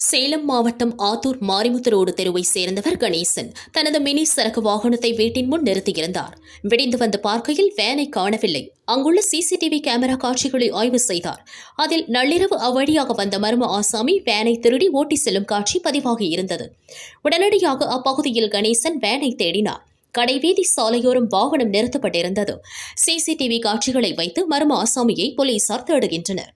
சேலம் மாவட்டம் ஆத்தூர் மாரிமுத்து ரோடு தெருவை சேர்ந்தவர் கணேசன் தனது மினி சரக்கு வாகனத்தை வீட்டின் முன் நிறுத்தியிருந்தார். விடிந்து வந்து பார்க்கையில் வேனை காணவில்லை. அங்குள்ள சிசிடிவி கேமரா காட்சிகளை ஆய்வு செய்தார். அதில் நள்ளிரவு அவ்வழியாக வந்த மர்ம ஆசாமி வேனை திருடி ஓட்டி செல்லும் காட்சி பதிவாகி இருந்தது. உடனடியாக அப்பகுதியில் கணேசன் வேனை தேடினார். கடைவீதி சாலையோரம் வாகனம் நிறுத்தப்பட்டிருந்தது. சிசிடிவி காட்சிகளை வைத்து மர்ம ஆசாமியை போலீசார் தேடுகின்றனர்.